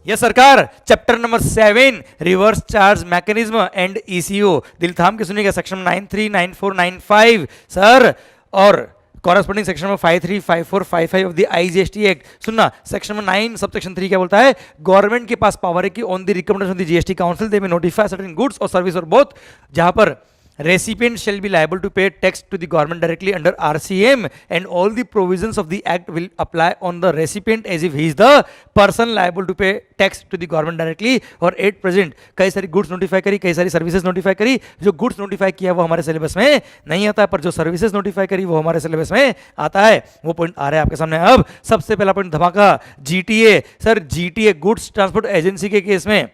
Yes सरकार, chapter number 7 reverse charge mechanism and eco, दिल थाम के सुनिएगा, सेक्शन 939495 सर, और कॉरेस्पॉन्डिंग सेक्शन में 53, 54, 55 ऑफ द आईजीएसटी एक्ट। सुनना, सेक्शन में 9 सब सेक्शन 3 क्या बोलता है? गवर्नमेंट के पास पावर है कि on the recommendation of the GST council they may notify certain goods और सर्विस और बोथ, जहां पर recipient shall be liable to pay tax to the government directly under RCM and all the provisions of the act will apply on the recipient as if he is the person liable to pay tax to the government directly। और at present कई सारी goods notify करी, कई सारी services notify करी। जो goods notify किया वो हमारे सिलेबस में नहीं आता है, पर जो सर्विसेज नोटिफाई करी वो हमारे सिलेबस में आता है। वो पॉइंट आ रहा है आपके सामने। अब सबसे पहला पॉइंट धमाका, GTA. Sir GTA goods transport agency के केस में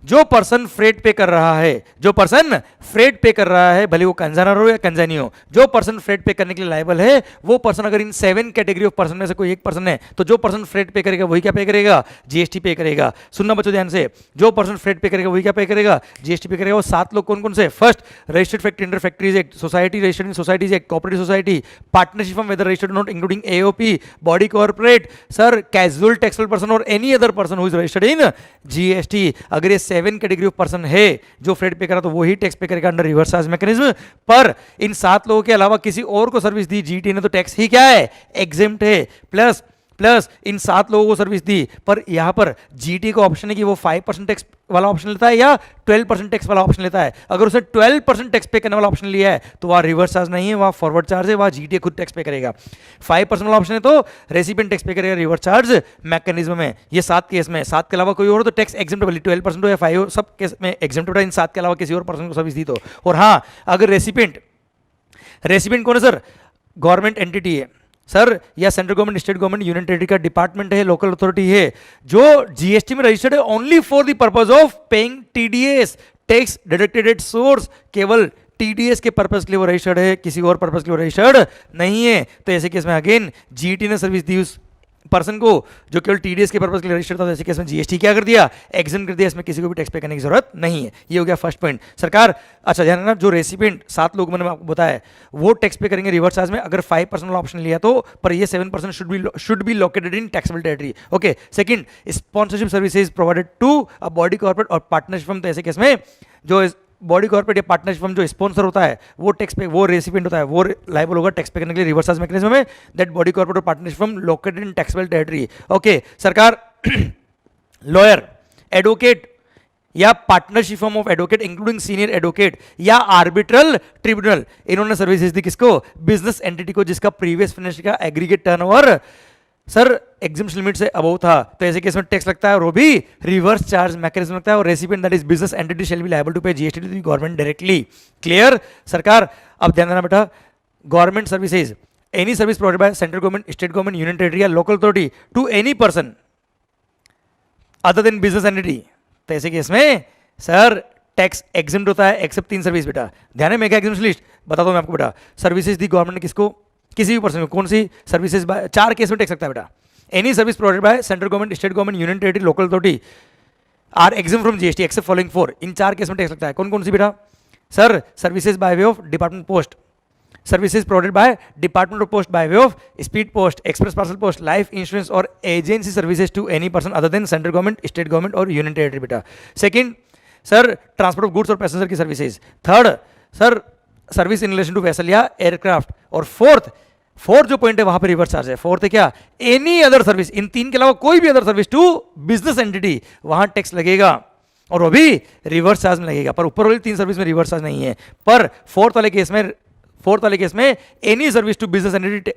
जो पर्सन फ्रेट पे कर रहा है, जो पर्सन फ्रेट पे कर रहा है, भले वो कंजानर हो या कंजानी हो, जो पर्सन फ्रेट पे करने के लिए लायबल है, वो पर्सन अगर इन 7 कैटेगरी ऑफ पर्सन में से कोई एक पर्सन है, तो जो पर्सन फ्रेट पे करेगा वही क्या पे करेगा? जीएसटी पे करेगा। सुनना बच्चों ध्यान से, जो पर्सन फ्रेट पे करेगा वही क्या पे करेगा? जीएसटी पे करेगा। वो 7 लोग कौन कौन से? First, registered factory under factories act, society registered in societies act, cooperative society, partnership form whether registered not including AOP, body corporate, sir casual taxable person और any other person who is registered in GST. अगर ये 7 category of person है जो freight पे करा तो वही tax पे करेगा अंडर रिवर्स चार्ज मैकेनिज्म। पर इन 7 लोगों के अलावा किसी और को सर्विस दी जीटी ने तो टैक्स ही क्या है? एग्जेम्प्ट है। प्लस इन 7 लोगों को सर्विस दी, पर यहां पर जीटी का ऑप्शन है कि वो 5% टैक्स वाला ऑप्शन लेता है या 12% टैक्स वाला ऑप्शन लेता है। अगर उसने 12% टैक्स पे करने वाला ऑप्शन लिया है तो वहां रिवर्स चार्ज नहीं है, वहां फॉरवर्ड चार्ज है, वहां जीटी खुद टैक्स पे करेगा। 5% वाला ऑप्शन है तो रेसिपिएंट टैक्स पे करेगा रिवर्स चार्ज मैकेनिज्म में। ये 7 केस में, 7 के अलावा कोई और तो टैक्स एग्जेम्प्ट, 12% हो या 5 हो, सब केस में एग्जेम्प्ट होता है। इन 7 के अलावा किसी और पर्सन को सर्विस दी तो। और हाँ, अगर रेसिपिएंट कौन है सर? गवर्नमेंट एंटिटी है सर, या central government, state government, union territory का डिपार्टमेंट है, लोकल अथॉरिटी है, जो जीएसटी में रजिस्टर्ड है only for the purpose of paying TDS, tax deducted at source, केवल टीडीएस के पर्पस के लिए वो रजिस्टर्ड है, किसी और पर्पस के लिए रजिस्टर्ड नहीं है। तो ऐसे केस में अगेन जीटी ने सर्विस दी उस पर्सन को जो केवल टीडीएस के पर्पस के लिए रजिस्टर्ड था, तो ऐसे केस में जीएसटी क्या कर दिया? एग्जेम्प्ट कर दिया। इसमें किसी को भी टैक्स पे करने की जरूरत नहीं है। ये हो गया फर्स्ट पॉइंट सरकार। अच्छा ध्यान रखना, जो रेसिपिएंट 7 लोग मैंने आपको बताया वो टैक्स पे करेंगे रिवर्स चार्ज में अगर 5% वाला ऑप्शन लिया तो, पर ये 7% should be located in taxable territory. Okay. Second, sponsorship services provided to a body corporate और पार्टनरशिप फर्म, तो ऐसे केस में जो बॉडी कॉर्पोरेट या पार्टनरशिप फर्म जो स्पॉन्सर होता है वो टैक्स पे, वो रेसिपिएंट होता है, वो लायबल होगा टैक्स पे करने के लिए रिवर्स चार्ज मैकेनिज्म में, दैट बॉडी कॉर्पोरेट और partnership firm located in taxable territory. Okay सरकार। लॉयर, एडवोकेट या partnership firm of advocate including senior advocate या आर्बिट्रल ट्रिब्यूनल, इन्होंने सर्विसेज दी किसको? बिजनेस एंटिटी को जिसका प्रीवियस फाइनेंशियल का aggregate turnover sir exemption limit से अबव था, तो ऐसे केस में टैक्स लगता है और वो भी रिवर्स चार्ज मैकेनिज्म लगता है। और recipient that is business entity shall be liable to pay GST to the government directly. Clear सरकार? अब ध्यान देना बेटा, government services, any service provided by central government, state government, union territory या local authority to any person other than business entity, तो ऐसे case में sir tax exempt होता है एक्सेप्ट 3 सर्विस। बेटा ध्यान है, मेगा एग्जेम्पशन लिस्ट बताता हूं मैं आपको। बेटा सर्विसेज दी गवर्नमेंट ने किसको? किसी भी पर्सन को। कौन सी सर्विसेज? 4 केस में टैक्स लगता है बेटा। Any service provided by central government, state government, union territory, local authority are exempt from GST except following 4। इन 4 केस में टैक्स लगता है। कौन कौन सी बेटा? Sir services by way of department post, services provided by department of post by way of speed post, express parcel post, life insurance और agency services to any person other than central government, state government और union territory. बेटा second, sir transport of goods और passenger की services. Third, sir service in relation to vessel या aircraft. और fourth जो point है वहां पे रिवर्स चार्ज है। फोर्थ है क्या? एनी अदर सर्विस, इन 3 के अलावा कोई भी other service to business entity, वहां टैक्स लगेगा और वो भी रिवर्स चार्ज में लगेगा। पर ऊपर वाली 3 सर्विस में रिवर्स चार्ज नहीं है। पर फोर्थ वाले केस में any service to business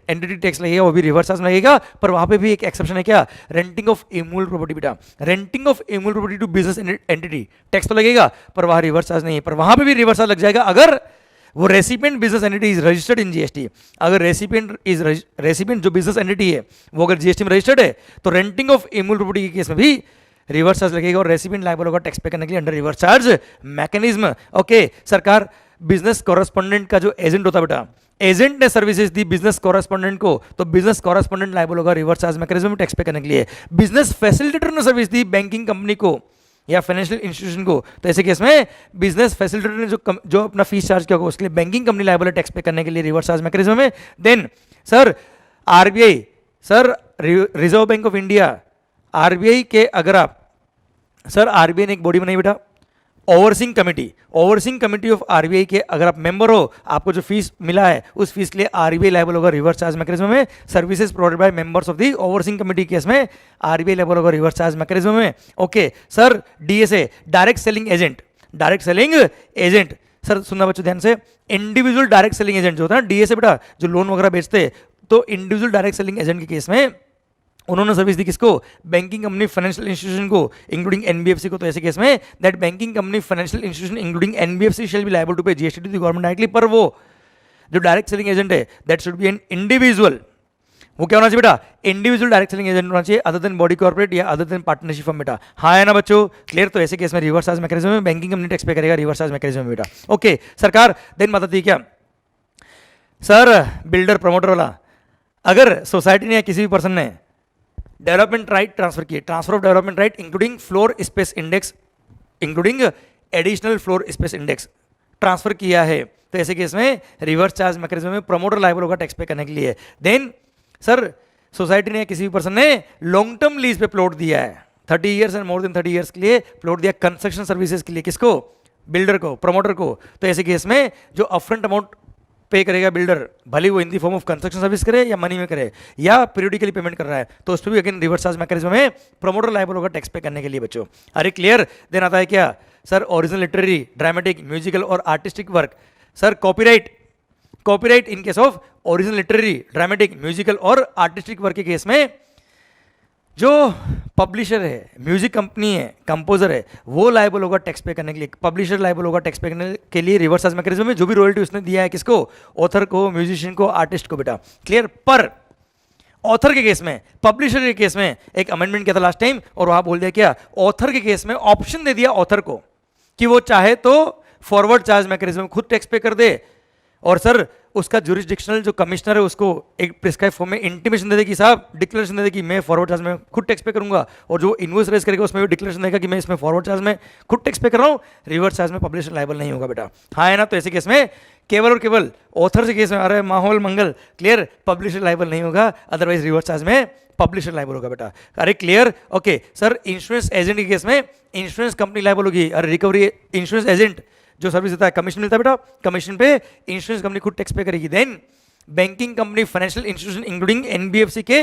entity tax लगेगा, वो भी रिवर्स चार्ज में लगेगा। पर वहां पे भी एक एक्सेप्शन है, क्या? Renting of immovable property. बेटा renting of immovable property to business entity tax तो लगेगा, पर वहां रिवर्स चार्ज नहीं है। पर वहां पे भी रिवर्स चार्ज लग जाएगा अगर वो recipient business entity is registered in GST. अगर रेसिपिएंट जो बिजनेस एंटिटी है वो अगर जीएसटी में रजिस्टर्ड है तो रेंटिंग ऑफ इमूवेबल प्रॉपर्टी के केस में भी रिवर्स चार्ज लगेगा और रेसिपिएंट लायबल होगा टैक्स पे करने के लिए under reverse charge mechanism. Okay सरकार। बिजनेस कॉरेस्पॉन्डेंट का जो एजेंट होता है बेटा, एजेंट ने सर्विसेज दी बिजनेस कॉरेस्पॉन्डेंट को, तो बिजनेस कॉरेस्पॉन्डेंट लायबल होगा रिवर्स चार्ज मैकेनिज्म में टैक्स पे करने के लिए। बिजनेस फैसिलिटेटर ने सर्विस दी बैंकिंग कंपनी को या फाइनेंशियल इंस्टीट्यूशन को, तो ऐसे केस में बिजनेस फैसिलिटेटर ने जो अपना फीस चार्ज किया होगा उसके लिए बैंकिंग कंपनी लायबल है टैक्स पे करने के लिए रिवर्स चार्ज मैकेनिज्म में। Then sir RBI, sir Reserve Bank of India, RBI के अगर आप सर आरबीआई ने एक बॉडी बनाई बेटा, overseeing committee. Overseeing committee of RBI के अगर आप मेंबर हो, आपको जो फीस मिला है उस फीस के लिए आरबीआई लायबल होगा रिवर्स चार्ज मैकेनिज्म में। Services provided bye members of the overseeing committee case में आरबीआई लायबल होगा रिवर्स चार्ज मैकेनिज्म में। Okay sir, DSA direct selling agent, direct selling agent. Sir सुनना बच्चों ध्यान से, इंडिविजुअल डायरेक्ट सेलिंग एजेंट जो होता है ना डीएसए बेटा, जो लोन वगैरह बेचते हैं, तो इंडिविजुअल डायरेक्ट सेलिंग एजेंट के केस में उन्होंने सर्विस दी किसको? बैंकिंग कंपनी फाइनेंशियल इंस्टीट्यूशन को, इंक्लूडिंग एनबीएफसी को। तो ऐसे केस में that banking company financial institution including NBFC shall be liable to pay GST to the government directly. पर वो जो डायरेक्ट सेलिंग एजेंट है that should be an individual. वो क्या होना चाहिए बेटा? इंडिविजुअल डायरेक्ट सेलिंग एजेंट होना चाहिए, अदर देन बॉडी कॉर्पोरेट या अदर देन पार्टनरशिप फर्म बेटा। हाँ है ना बच्चों? क्लियर? तो ऐसे केस में रिवर्स चार्ज मैकेनिज्म में बैंकिंग कंपनी टैक्स पे करेगा रिवर्स चार्ज मैकेनिज्म में बेटा। ओके सरकार देन बताती है क्या सर, बिल्डर प्रमोटर वाला, अगर सोसाइटी ने या किसी भी पर्सन ने डेवलपमेंट राइट ट्रांसफर किए, transfer of development right including floor space index, including additional floor space index transfer किया है, तो ऐसे केस में रिवर्स चार्ज मैकेनिज्म में प्रमोटर लायबल होगा टैक्स पे करने के लिए। देन सर सोसाइटी ने किसी भी पर्सन ने लॉन्ग टर्म लीज पे प्लॉट दिया है 30 years and more than 30 years के लिए प्लॉट दिया कंस्ट्रक्शन सर्विसेज के लिए, किसको? बिल्डर को, प्रमोटर को। तो ऐसे केस में जो अपफ्रंट अमाउंट पे करेगा बिल्डर, भले वो in the form of construction service करे या मनी में करे या पीरियडिकली पेमेंट कर रहा है, तो उस पर भी अगेन रिवर्स चार्ज मैकेनिज्म में प्रमोटर लायबल होगा टैक्स पे करने के लिए बच्चों। अरे क्लियर? देन आता है क्या sir, original literary, dramatic, musical और artistic work. Sir copyright, copyright in case of original literary, dramatic, musical और आर्टिस्टिक वर्क के केस में जो पब्लिशर है, म्यूजिक कंपनी है, कंपोजर है, वो लायबल होगा टैक्स पे करने के लिए। पब्लिशर लायबल होगा टैक्स पे करने के लिए रिवर्स चार्ज मैकेनिज्म में, जो भी रॉयल्टी उसने दिया है किसको? ऑथर को, म्यूजिशियन को, आर्टिस्ट को बेटा। क्लियर? पर ऑथर के केस में, पब्लिशर के केस में एक अमेंडमेंट किया था लास्ट टाइम, और वहां बोल दिया क्या, ऑथर के केस में ऑप्शन दे दिया ऑथर को कि वो चाहे तो फॉरवर्ड चार्ज मैकेनिज्म में खुद टैक्स पे कर दे, और सर उसका जुरिस्डिक्शनल जो कमिश्नर है उसको एक प्रिस्क्राइब फॉर्म में इंटीमेशन दे दे कि साहब डिक्लेरेशन दे दे कि मैं फॉरवर्ड चार्ज में खुद टैक्स पे करूंगा, और जो इनवॉइस रेज करेगा उसमें भी डिक्लेरेशन देगा कि मैं इसमें फॉरवर्ड चार्ज में खुद टैक्स पे कर रहा हूं, रिवर्स चार्ज में पब्लिशर लायबल नहीं होगा बेटा। हाँ है ना? तो ऐसे केस में केवल और केवल ऑथर के केस में आ रहा है माहौल मंगल, क्लियर? पब्लिशर लायबल नहीं होगा, अदरवाइज रिवर्स चार्ज में पब्लिशर लायबल होगा बेटा। अरे clear? Okay sir, insurance agent के केस में इंश्योरेंस कंपनी लायबल होगी। अरे रिकवरी इंश्योरेंस एजेंट जो सर्विस देता है, कमीशन मिलता है बेटा, कमीशन पे इंश्योरेंस कंपनी खुद टैक्स पे करेगी। Then banking company financial institution including NBFC के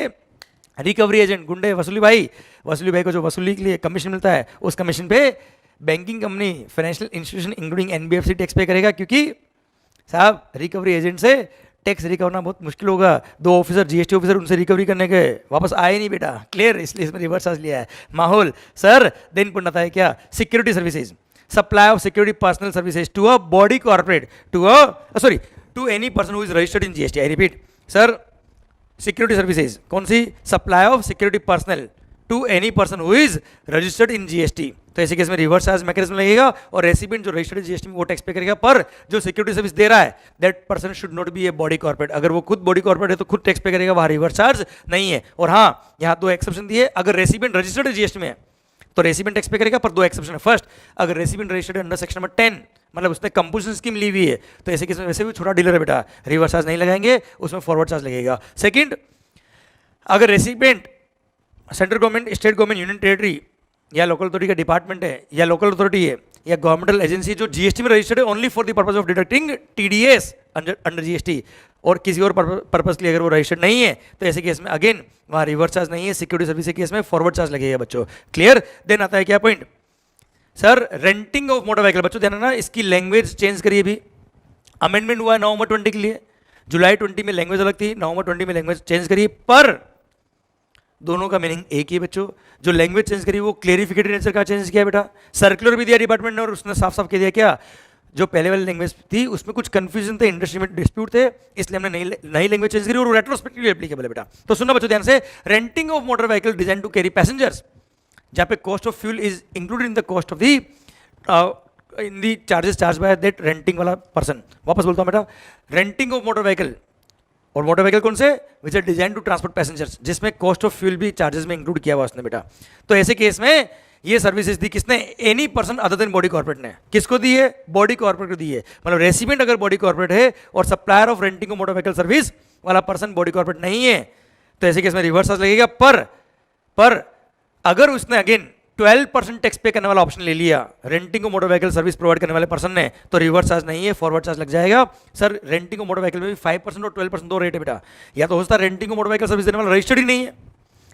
रिकवरी एजेंट, गुंडे वसूली भाई को जो वसूली के लिए कमीशन मिलता है, उस कमीशन पे banking company financial institution including NBFC tax पे करेगा, क्योंकि साहब रिकवरी एजेंट से टैक्स रिकवर करना बहुत मुश्किल होगा। 2 ऑफिसर जीएसटी ऑफिसर उनसे रिकवरी करने के वापस आए नहीं बेटा। क्लियर? इसलिए इसमें रिवर्स चार्ज लिया है। माहौल सर देन पुट आता है क्या, security services, supply of security personnel services to a body corporate, to any person who is registered in GST. I repeat sir, security services कौन सी? Supply of security personnel to any person who is registered in GST. तो ऐसे case में reverse charge mechanism लगेगा, और recipient जो registered GST में वो टैक्स पे करेगा, पर जो सिक्योरिटी सर्विस दे रहा है that person should not be a body corporate. अगर वो खुद बॉडी कॉर्पोरेट है तो खुद टैक्स पे करेगा, वहां रिवर्स चार्ज नहीं है। और हाँ, यहाँ 2 एक्सेप्शन दिए, अगर रेसिपिएंट रजिस्टर्ड है जीएसटी में तो रेसिपिएंट टैक्स पे करेगा, पर 2 एक्सेप्शन है। फर्स्ट, अगर recipient registered under section number 10, मतलब उसने कंपोजिशन स्कीम ली हुई है, तो ऐसे केस में वैसे भी छोटा डीलर है बेटा, रिवर्स चार्ज नहीं लगाएंगे, उसमें फॉरवर्ड चार्ज लगेगा। सेकंड, अगर recipient central government, state government, union territory या लोकल अथॉरिटी का डिपार्टमेंट है, या लोकल अथॉरिटी है, या गवर्नमेंटल एजेंसी जो जीएसटी में रजिस्टर्ड है only for the purpose of deducting TDS under GST, और किसी और पर्पस के लिए अगर वो रजिस्टर्ड नहीं है, तो ऐसे केस में अगेन वहाँ रिवर्स चार्ज नहीं है। सिक्योरिटी सर्विस के केस में फॉरवर्ड चार्ज लगेगा बच्चों। क्लियर? देन आता है क्या point sir, renting of motor vehicle. बच्चों ध्यान रखना, इसकी लैंग्वेज चेंज करिए। भी अमेंडमेंट हुआ है नवंबर 20 के लिए, जुलाई 20 में लैंग्वेज अलग थी, नवंबर 20 में लैंग्वेज चेंज करिए, पर दोनों का मीनिंग एक ही बच्चों। जो लैंग्वेज चेंज करी वो क्लेरिफिकेटरी नेचर का चेंज किया बेटा, सर्कुलर भी दिया डिपार्टमेंट ने, और उसने साफ साफ कह दिया क्या, जो पहले वाली लैंग्वेज थी उसमें कुछ कंफ्यूजन थे, इंडस्ट्री में डिस्प्यूट थे, इसलिए हमने नई लैंग्वेज चेंज करी, और रेट्रोस्पेक्टिवली एप्लीकेबल है बेटा। तो सुनना बच्चों ध्यान से, renting of motor vehicle design to carry passengers, जहाँ पे cost of fuel is included in the cost of the in the charges charge by that renting वाला पर्सन। वापस बोलता हूँ बेटा, रेंटिंग ऑफ मोटर व्हीकल, और मोटर व्हीकल कौन से? Which are design to transport passengers, जिसमें कॉस्ट ऑफ फ्यूल भी चार्जेस में इंक्लूड किया हुआ उसने बेटा। तो ऐसे केस में ये सर्विसेज दी किसने? Any person other then body corporate ने। किसको दी है? बॉडी कॉर्पोरेट को दी है। मतलब रेसिपिएंट अगर बॉडी कॉर्पोरेट है और supplier of renting of motor vehicle service वाला पर्सन बॉडी कॉर्पोरेट नहीं है, तो ऐसे केस में रिवर्स चार्ज लगेगा। पर अगर उसने अगेन 12% टैक्स पे करने वाला ऑप्शन ले लिया रेंटिंग को मोटर व्हीकल सर्विस प्रोवाइड करने वाले पर्सन ने, तो रिवर्स चार्ज नहीं है, फॉरवर्ड चार्ज लग जाएगा। सर रेंटिंग को मोटर व्हीकल में भी 5% और 12% दो रेट है बेटा, या तो हो सकता है रेंटिंग को मोटर व्हीकल सर्विस देने वाला रजिस्टर्ड ही नहीं है,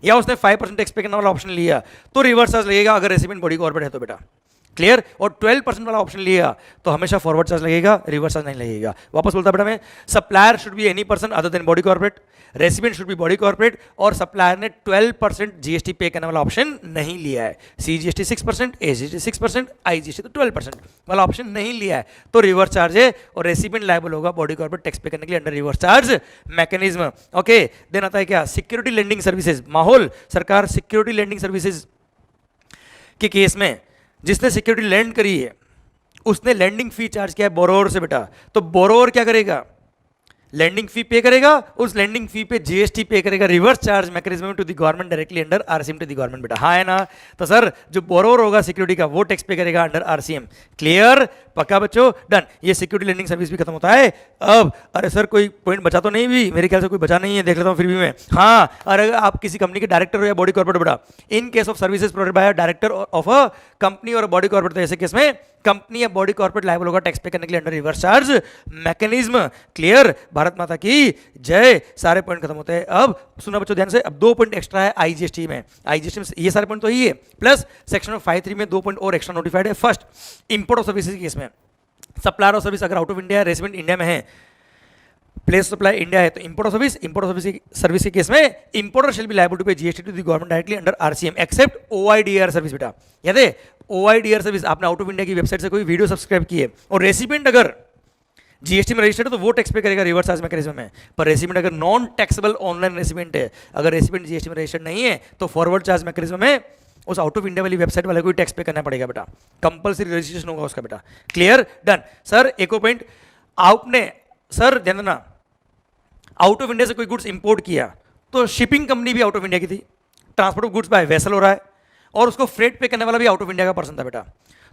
या उसने 5% टैक्स पे करने वाला ऑप्शन लिया तो रिवर्स चार्ज लगेगा अगर रेसिपिएंट बॉडी कॉर्पोरेट है तो बेटा। क्लियर? और 12% वाला ऑप्शन लिया तो हमेशा फॉरवर्ड चार्ज लगेगा, रिवर्स चार्ज नहीं लगेगा। वापस बोलता बेटा मैं, supplier should be any person other then body corporate, recipient should be body corporate, और सप्लायर ने 12% जीएसटी पे करने वाला ऑप्शन नहीं लिया है। सीजीएसटी 6%, एजीएसटी 6%, आईजीएसटी तो 12% वाला ऑप्शन नहीं लिया है, तो रिवर्स चार्ज है और रेसिपिएंट लायबल होगा बॉडी कॉर्पोरेट टैक्स पे करने के लिए under reverse charge mechanism. Okay, then आता है क्या, सिक्योरिटी लेंडिंग सर्विसेज। माहौल सरकार सिक्योरिटी लेंडिंग सर्विसेज के केस में जिसने सिक्योरिटी लैंड करी है उसने लैंडिंग फी चार्ज किया है बोरोवर से बेटा, तो बोरोवर क्या करेगा, लैंडिंग फी पे करेगा, उस लैंडिंग फी पे जीएसटी पे करेगा, reverse charge mechanism to the government directly under RCM to the government बेटा। हाँ है ना? तो सर जो बोरोवर होगा सिक्योरिटी का वो टैक्स पे करेगा अंडर आरसीएम। क्लियर? पक्का बच्चों? डन। ये सिक्योरिटी लैंडिंग सर्विस भी खत्म होता है अब। अरे सर कोई पॉइंट बचा तो नहीं भी? मेरे ख्याल से कोई बचा नहीं है, देख लेता हूँ फिर भी मैं। हाँ, अरे आप किसी कंपनी के डायरेक्टर हो या बॉडी कॉर्पोरेट बेटा, इन case of services provided by director of a company और बॉडी कॉर्पोरेट, तो ऐसे केस में कंपनी या बॉडी कॉर्पोरेट लायबल होगा टैक्स पे करने के लिए under reverse charge mechanism. Clear? Bharat माता की जय। सारे पॉइंट खत्म होते हैं। अब सुना बच्चों ध्यान से, अब 2 पॉइंट एक्स्ट्रा है आईजीएसटी में। आईजीएसटी में ये सारे पॉइंट तो ही है, प्लस सेक्शन 53 में 2 पॉइंट और एक्स्ट्रा नोटिफाइड है। First, import of services case में सप्लायर ऑफ सर्विस अगर आउट ऑफ इंडिया है, रेसिडेंट इंडिया में है, प्लेस सप्लाई इंडिया है, तो इंपोर्ट ऑफ सर्विस के केस में importer shall be liable to pay GST to the government directly under RCM except OIDR service बेटा। याद है ओआईडीआर सर्विस? आपने आउट ऑफ इंडिया की वेबसाइट से कोई वीडियो सब्सक्राइब की है और रेसिपिएंट अगर जीएसटी में रजिस्टर्ड है तो वो टैक्स पे करेगा रिवर्स चार्ज मैकेनिज्म में, पर रेसिपिएंट अगर नॉन टैक्सेबल ऑनलाइन रेसिपिएंट है, अगर रेसिपिएंट जीएसटी में रजिस्टर्ड नहीं है तो फॉरवर्ड चार्ज मैकेनिज्म में उस आउट ऑफ इंडिया वाली वेबसाइट वाले को टैक्स पे करना पड़ेगा बेटा, कंपलसरी रजिस्ट्रेशन होगा उसका बेटा। क्लियर? डन। सर एक और पॉइंट आपने, सर ध्यान देना, आउट ऑफ इंडिया से कोई गुड्स इंपोर्ट किया तो शिपिंग कंपनी भी आउट ऑफ इंडिया की थी, transport of goods by vessel हो रहा है, और उसको फ्रेट पे करने वाला भी आउट ऑफ इंडिया का पर्सन था बेटा।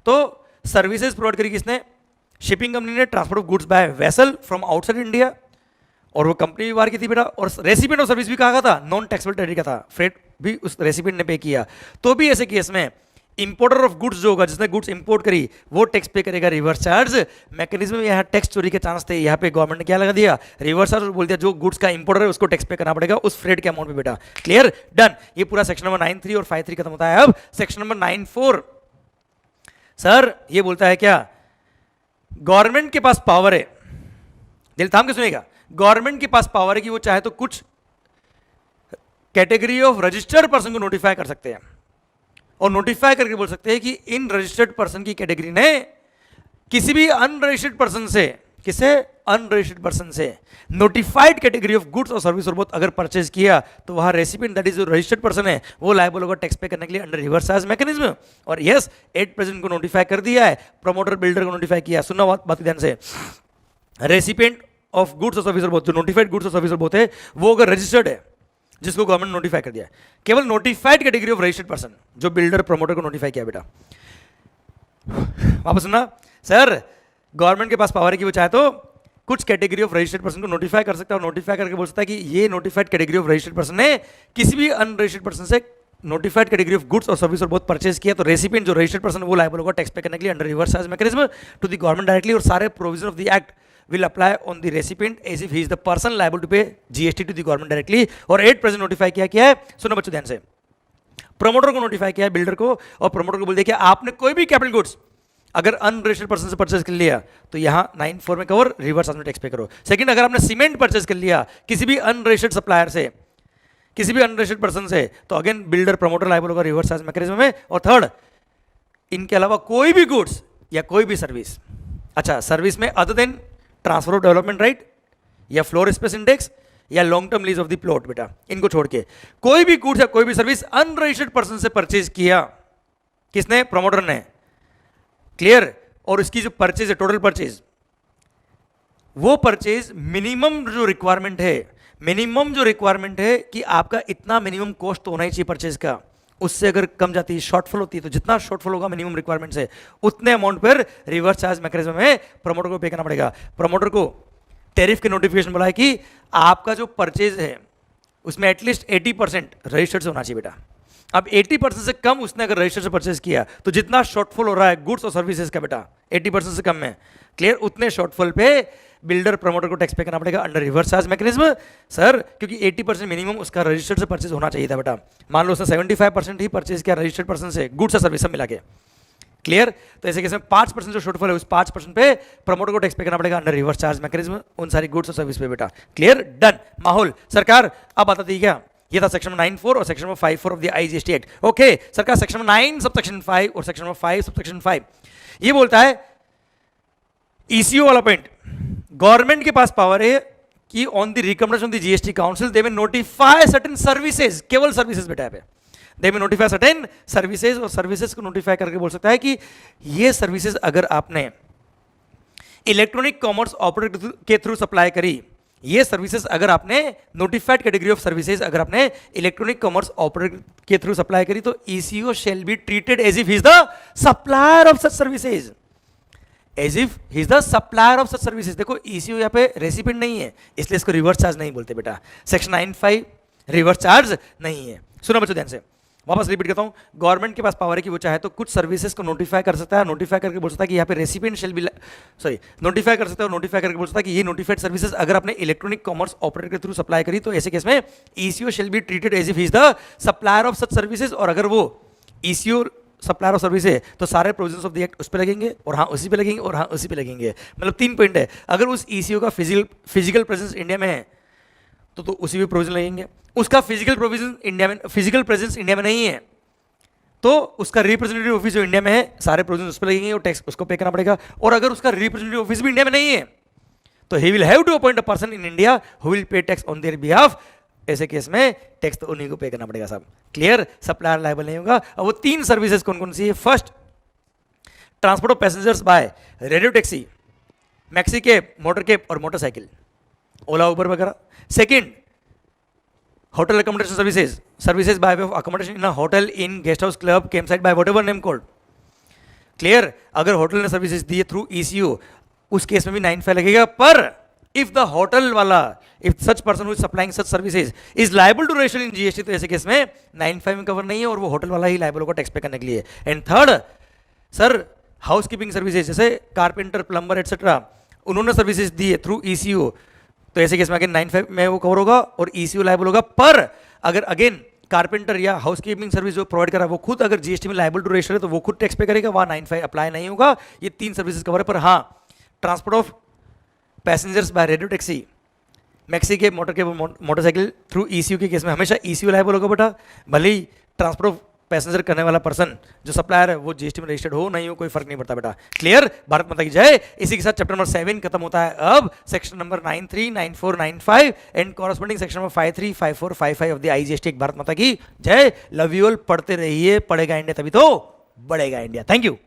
तो सर्विसेज प्रोवाइड करी किसने? शिपिंग कंपनी ने, transport of goods by vessel from outside India, और वो कंपनी भी बाहर की थी बेटा, और रेसिपिएंट ऑफ सर्विस भी कहा था, नॉन टैक्सेबल टेरिटरी का था, फ्रेट भी उस रेसिपिएंट ने पे किया। तो भी ऐसे केस में इंपोर्टर ऑफ गुड्स जो होगा, जिसने गुड्स इंपोर्ट करी, वो टैक्स पे करेगा रिवर्स चार्ज मैकेनिज्म में। यहाँ टैक्स चोरी के चांस थे, यहाँ पे गवर्नमेंट ने क्या लगा दिया, रिवर्स चार्ज, बोल दिया जो गुड्स का इंपोर्टर है उसको टैक्स पे करना पड़ेगा उस फ्रेट के अमाउंट पे बेटा। क्लियर? डन। ये पूरा सेक्शन नंबर 9(3) और 5(3) खत्म होता है। अब सेक्शन नंबर 9(4) सर ये बोलता है क्या, गवर्नमेंट के पास पावर है, दिल थाम के सुनेगा, गवर्नमेंट के पास पावर है कि वो चाहे तो कुछ कैटेगरी ऑफ रजिस्टर्ड पर्सन को नोटिफाई कर सकते हैं, और नोटिफाई करके बोल सकते हैं कि इन रजिस्टर्ड पर्सन की कैटेगरी ने किसी भी अनरजिस्टर्ड पर्सन से, किसे, अनरजिस्टर्ड पर्सन से नोटिफाइड कैटेगरी ऑफ गुड्स और सर्विस और बोथ अगर परचेज किया तो वहां रेसिपिएंट दैट इज जो रजिस्टर्ड पर्सन है वो लायबल होगा टैक्स पे करने के लिए अंडर रिवर्स चार्ज मैकेनिज्म। और यस 8% को नोटिफाई कर दिया है, प्रमोटर बिल्डर को नोटिफाई किया। सुनना बात ध्यान से, रेसिपिएंट ऑफ गुड्स और सर्विस और बोथ, जो नोटिफाइड गुड्स और सर्विस और बोथ है वो अगर रजिस्टर्ड है, जिसको गवर्नमेंट नोटिफाई कर दिया है, केवल notified category of registered person, जो बिल्डर प्रमोटर को नोटिफाई किया बेटा। वापस सुनना, सर गवर्नमेंट के पास पावर है कि वो चाहे तो कुछ कैटेगरी ऑफ रजिस्टर्ड पर्सन को नोटिफाई कर सकता है, और नोटिफाई करके बोल सकता है कि ये notified category of registered person ने किसी भी अनरजिस्टर्ड पर्सन से नोटिफाइड कैटेगरी ऑफ गुड्स और सर्विस और बहुत परचेज किया, तो रेसिपिएंट जो रजिस्टर्ड पर्सन वो लायबल होगा टैक्स पे करने के लिए under reverse charge mechanism to the government directly, और सारे provision of the act will apply on the recipient as if he is the person liable to pay GST to the government directly। और 8% notify किया है, सुनो बच्चों ध्यान से, promoter को नोटिफाई किया है, बिल्डर को, और प्रमोटर को बोल दिया कि आपने कोई भी कैपिटल गुड्स अगर अनरजिस्टर्ड पर्सन से परचेज कर लिया तो यहाँ 9(4) में कवर, रिवर्स चार्ज में टैक्स पे करो। सेकंड, अगर आपने सीमेंट परचेज कर लिया किसी भी अनरजिस्टर्ड सप्लायर से, किसी भी अनरजिस्टर्ड पर्सन से, तो अगेन बिल्डर प्रमोटर लायबल होगा रिवर्स चार्ज मैकेनिज्म में। और थर्ड, इनके अलावा कोई भी गुड्स या कोई भी सर्विस, अच्छा सर्विस में other than transfer of development right या फ्लोर स्पेस इंडेक्स या long term lease of the plot बेटा, इनको छोड़ के कोई भी गुड्स या कोई भी सर्विस अनरजिस्टर्ड पर्सन से परचेज किया, किसने, प्रमोटर ने। क्लियर? और इसकी जो परचेज है, टोटल परचेज, वो परचेज मिनिमम जो रिक्वायरमेंट है, मिनिमम जो रिक्वायरमेंट है कि आपका इतना मिनिमम कॉस्ट तो होना ही चाहिए परचेज का, उससे अगर कम जाती है, शॉर्टफॉल होती है, तो जितना शॉर्टफॉल होगा मिनिमम रिक्वायरमेंट से उतने अमाउंट पर रिवर्स चार्ज मैकेनिज्म में प्रमोटर को पे करना पड़ेगा। प्रमोटर को टैरिफ के नोटिफिकेशन बोला है कि आपका जो परचेज है उसमें एटलीस्ट 80% रजिस्टर्ड से होना चाहिए बेटा। अब 80% से कम उसने अगर रजिस्टर से परचेज किया तो जितना शॉर्टफॉल हो रहा है गुड्स और सर्विसेज का बेटा 80% से कम में, क्लियर, उतने शॉर्टफॉल पे बिल्डर प्रमोटर को टैक्स पे करना पड़ेगा under reverse charge mechanism sir, क्योंकि 80% मिनिमम उसका रजिस्टर्ड से परचेज होना चाहिए था बेटा। मान लो उसने 75% ही परचेज किया रजिस्टर्ड पर्सन से गुड्स और सर्विस सब मिला के, क्लियर। तो ऐसे केस में 5% जो शॉर्टफॉल है उस 5% पे प्रमोटर को टैक्स पे करना पड़ेगा अंडर रिवर्स चार्ज मैकेनिज्म उन सारी गुड्स और सर्विस पे बेटा, क्लियर, डन। माहौल सरकार अब बता दी क्या, ये था सेक्शन 9(4) और section 5(4) of the IGST act. Okay सरकार, सेक्शन 9 सबसेक्शन 5 और सेक्शन 5 सबसेक्शन 5 ये बोलता है ईसीओ वाला पॉइंट, गवर्नमेंट के पास पावर है कि on the recommendation of the GST council they may notify certain services, केवल सर्विसेज बेटा है, they may notify certain services, और सर्विसेज को नोटिफाई करके बोल सकता है कि ये सर्विसेज अगर आपने इलेक्ट्रॉनिक कॉमर्स ऑपरेटर के थ्रू सप्लाई करी, ये सर्विसेज अगर आपने नोटिफाइड कैटेगरी ऑफ सर्विसेज अगर आपने इलेक्ट्रॉनिक कॉमर्स ऑपरेटर के थ्रू सप्लाई करी तो ECO shall be treated as if he is the supplier of such services, as if he is the supplier of such services. देखो ECO यहाँ पे recipient नहीं है इसलिए इसको रिवर्स चार्ज नहीं बोलते बेटा, सेक्शन 9(5) रिवर्स चार्ज नहीं है। सुनो बच्चों ध्यान से, वापस रिपीट करता हूं, गवर्नमेंट के पास पावर है कि वो चाहे तो कुछ सर्विसेज को नोटिफाई कर सकता है, नोटिफाई करके बोल सकता है कि यहाँ पे recipient shall be, sorry notify कर सकता है और नोटिफाई करके बोल सकता है कि ये नोटिफाइड सर्विसेज अगर आपने इलेक्ट्रॉनिक कॉमर्स ऑपरेटर के थ्रू सप्लाई करी तो ऐसे केस में ECO shall be treated as if he is the supplier of such services, और अगर वो ईसीओ सप्लायर ऑफ सर्विस है तो सारे प्रोविजंस ऑफ द एक्ट उस पर लगेंगे और हाँ उसी पे लगेंगे और हाँ उसी पे लगेंगे। मतलब 3 पॉइंट है, अगर उस ईसीओ का फिजिकल प्रेजेंस इंडिया में है तो उसी पे प्रोविजन लगेंगे, उसका फिजिकल प्रेजेंस इंडिया में नहीं है तो उसका रिप्रेजेंटेटिव ऑफिस जो इंडिया में है सारे प्रोविजन उस पर लगेंगे और टैक्स उसको पे करना पड़ेगा, और अगर उसका रिप्रेजेंटेटिव ऑफिस भी इंडिया में नहीं है तो he will have to appoint a person in India who will pay tax on their behalf. ऐसे केस में टैक्स तो उन्हीं को पे करना पड़ेगा साहब, क्लियर, सप्लायर लायबल नहीं होगा। अब वो 3 सर्विसेज कौन कौन सी है, first transport of passengers by radio taxi, maxi cab, motor cab और मोटरसाइकिल, ओला उबर वगैरह। Second hotel accommodation services by way of accommodation in a hotel, in guest house, club, camp site by whatever name called, clear. अगर hotel ने services दी है through eco उस case में भी 9(5) लगेगा, पर इफ द होटल वाला, if such person who is supplying such services is liable to register in GST तो ऐसे केस में 9(5) में कवर नहीं है और वो होटल वाला ही लायबल होगा टैक्स पे करने के लिए। And third sir house keeping services जैसे कारपेंटर, प्लम्बर एटसेट्रा, उन्होंने सर्विसेज दी है थ्रू ईसीओ तो ऐसे केस में अगेन 9(5) में वो कवर होगा और ईसीओ लायबल होगा, पर अगर अगेन कारपेंटर या हाउस कीपिंग सर्विस जो प्रोवाइड करा वो खुद अगर जीएसटी में लायबल टू रजिस्टर है तो वो खुद टैक्स पे करेगा, वहाँ 9(5) अप्लाई नहीं होगा। ये 3 सर्विसेज कवर है, पर हाँ transport of passengers by radio taxi, maxi के, मोटर के, मोटरसाइकिल थ्रू ईसीयू के केस में हमेशा ईसीयू लायबल होगा बेटा, भले ही ट्रांसपोर्ट ऑफ पैसेंजर करने वाला पर्सन जो सप्लायर है वो जीएसटी में रजिस्टर्ड हो नहीं हो कोई फर्क नहीं पड़ता बेटा, क्लियर। भारत माता की जय। इसी के साथ चैप्टर नंबर 7 खत्म होता है। अब section number 93, 94, 95 and corresponding section number 53, 54, 55 of the IGST. Bharat माता की जय। लव यू ऑल, पढ़ते रहिए, पढ़ेगा इंडिया तभी तो बढ़ेगा इंडिया। Thank you.